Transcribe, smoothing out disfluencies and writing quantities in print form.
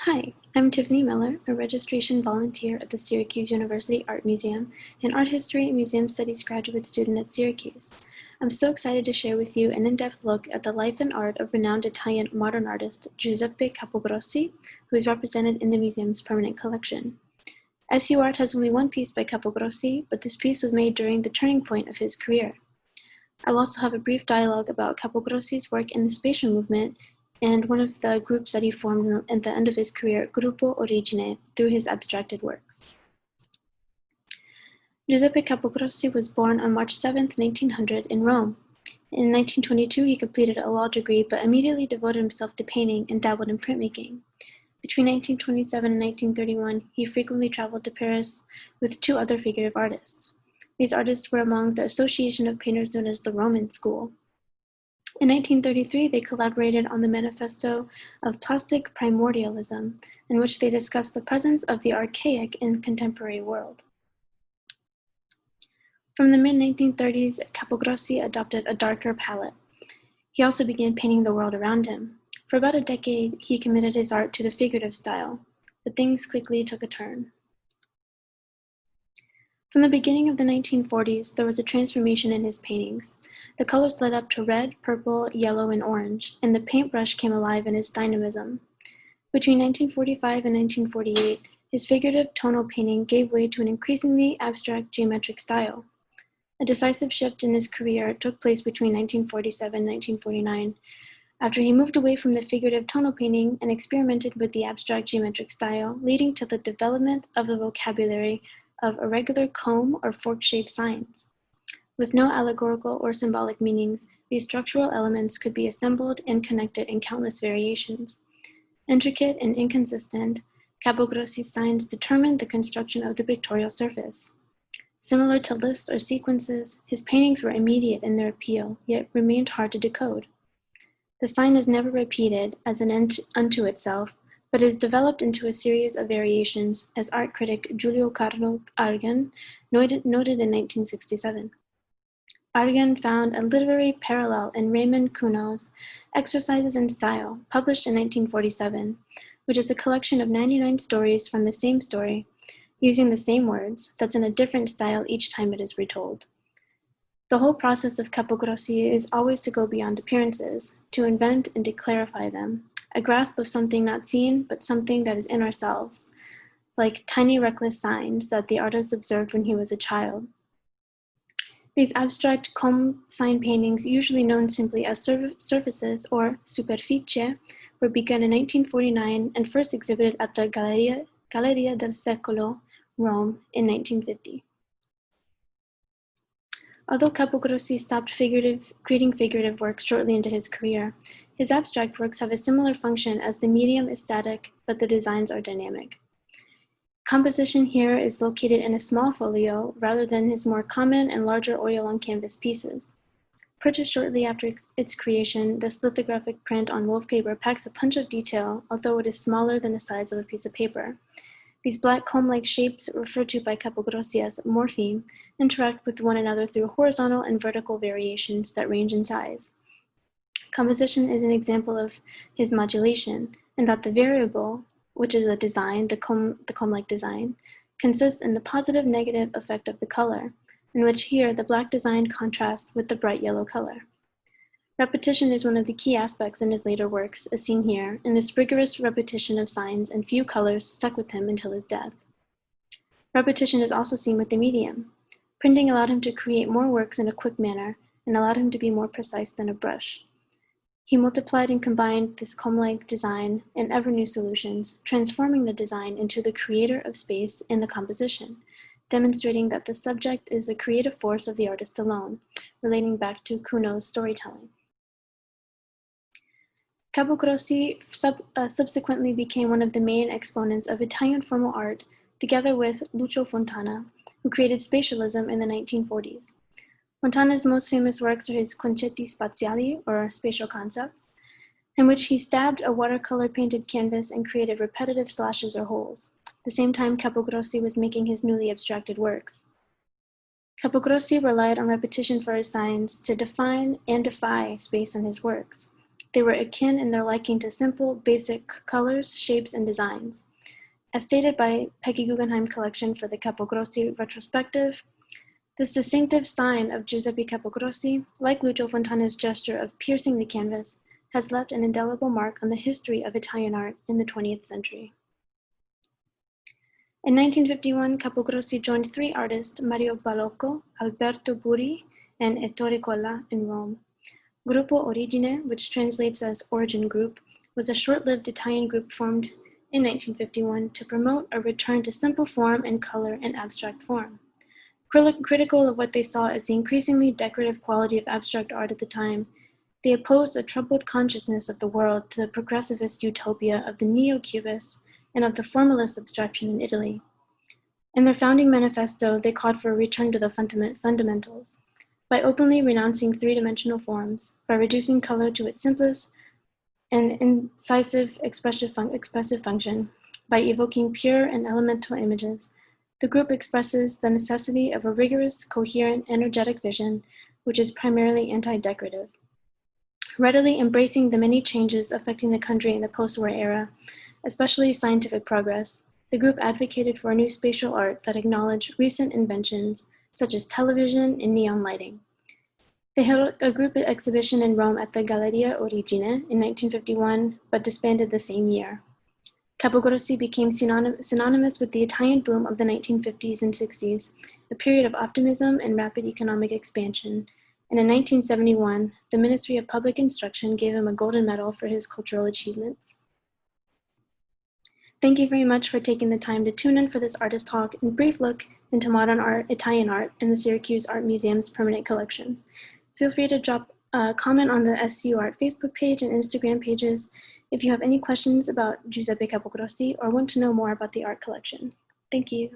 Hi, I'm Tiffany Miller, a registration volunteer at the Syracuse University Art Museum and art history and museum studies graduate student at Syracuse. I'm so excited to share with you an in-depth look at the life and art of renowned Italian modern artist Giuseppe Capogrossi, who is represented in the museum's permanent collection. SU Art has only one piece by Capogrossi, but this piece was made during the turning point of his career. I'll also have a brief dialogue about Capogrossi's work in the spatial movement and one of the groups that he formed at the end of his career, Gruppo Origine, through his abstracted works. Giuseppe Capogrossi was born on March 7, 1900, in Rome. In 1922, he completed a law degree, but immediately devoted himself to painting and dabbled in printmaking. Between 1927 and 1931, he frequently traveled to Paris with two other figurative artists. These artists were among the association of painters known as the Roman School. In 1933, they collaborated on the Manifesto of Plastic Primordialism, in which they discussed the presence of the archaic in contemporary world. From the mid-1930s, Capogrossi adopted a darker palette. He also began painting the world around him. For about a decade, he committed his art to the figurative style, but things quickly took a turn. From the beginning of the 1940s, there was a transformation in his paintings. The colors led up to red, purple, yellow, and orange, and the paintbrush came alive in its dynamism. Between 1945 and 1948, his figurative tonal painting gave way to an increasingly abstract geometric style. A decisive shift in his career took place between 1947 and 1949, after he moved away from the figurative tonal painting and experimented with the abstract geometric style, leading to the development of the vocabulary of irregular comb or fork-shaped signs. With no allegorical or symbolic meanings, these structural elements could be assembled and connected in countless variations. Intricate and inconsistent, Capogrossi's signs determined the construction of the pictorial surface. Similar to lists or sequences, his paintings were immediate in their appeal, yet remained hard to decode. The sign is never repeated as an end unto itself, but is developed into a series of variations, as art critic Giulio Carlo Argan noted in 1967. Argan found a literary parallel in Raymond Queneau's Exercises in Style, published in 1947, which is a collection of 99 stories from the same story, using the same words, that's in a different style each time it is retold. The whole process of Capogrossi is always to go beyond appearances, to invent and to clarify them, a grasp of something not seen, but something that is in ourselves, like tiny reckless signs that the artist observed when he was a child. These abstract comb sign paintings, usually known simply as surfaces or superficie, were begun in 1949 and first exhibited at the Galleria del Secolo, Rome, in 1950. Although Capogrossi stopped creating figurative works shortly into his career, his abstract works have a similar function as the medium is static, but the designs are dynamic. Composition here is located in a small folio rather than his more common and larger oil on canvas pieces. Purchased shortly after its creation, this lithographic print on wolf paper packs a punch of detail, although it is smaller than the size of a piece of paper. These black comb-like shapes, referred to by Capogrossi as morphe, interact with one another through horizontal and vertical variations that range in size. Composition is an example of his modulation, in that the variable, which is the design, the comb-like design, consists in the positive-negative effect of the color, in which here the black design contrasts with the bright yellow color. Repetition is one of the key aspects in his later works, as seen here, in this rigorous repetition of signs and few colors stuck with him until his death. Repetition is also seen with the medium. Printing allowed him to create more works in a quick manner and allowed him to be more precise than a brush. He multiplied and combined this comb-like design in ever-new solutions, transforming the design into the creator of space in the composition, demonstrating that the subject is the creative force of the artist alone, relating back to Queneau's storytelling. Capogrossi subsequently became one of the main exponents of Italian formal art, together with Lucio Fontana, who created spatialism in the 1940s. Fontana's most famous works are his concetti spaziali, or spatial concepts, in which he stabbed a watercolor painted canvas and created repetitive slashes or holes, the same time Capogrossi was making his newly abstracted works. Capogrossi relied on repetition for his signs to define and defy space in his works. They were akin in their liking to simple, basic colors, shapes, and designs. As stated by Peggy Guggenheim Collection for the Capogrossi retrospective, this distinctive sign of Giuseppe Capogrossi, like Lucio Fontana's gesture of piercing the canvas, has left an indelible mark on the history of Italian art in the 20th century. In 1951, Capogrossi joined three artists, Mario Balocco, Alberto Buri, and Ettore Colla, in Rome. Gruppo Origine, which translates as Origin Group, was a short-lived Italian group formed in 1951 to promote a return to simple form and color in abstract form. Critical of what they saw as the increasingly decorative quality of abstract art at the time, they opposed a troubled consciousness of the world to the progressivist utopia of the neo-Cubists and of the formalist abstraction in Italy. In their founding manifesto, they called for a return to the fundamentals, by openly renouncing three-dimensional forms, by reducing color to its simplest and incisive expressive function, by evoking pure and elemental images. The group expresses the necessity of a rigorous, coherent, energetic vision, which is primarily anti-decorative. Readily embracing the many changes affecting the country in the post-war era, especially scientific progress, the group advocated for a new spatial art that acknowledged recent inventions, such as television and neon lighting. They held a group exhibition in Rome at the Galleria Origine in 1951, but disbanded the same year. Capogrossi became synonymous with the Italian boom of the 1950s and 60s, a period of optimism and rapid economic expansion, and in 1971, the Ministry of Public Instruction gave him a golden medal for his cultural achievements. Thank you very much for taking the time to tune in for this artist talk and brief look into modern art, Italian art, in the Syracuse Art Museum's permanent collection. Feel free to drop a comment on the SU Art Facebook page and Instagram pages if you have any questions about Giuseppe Capogrossi or want to know more about the art collection. Thank you.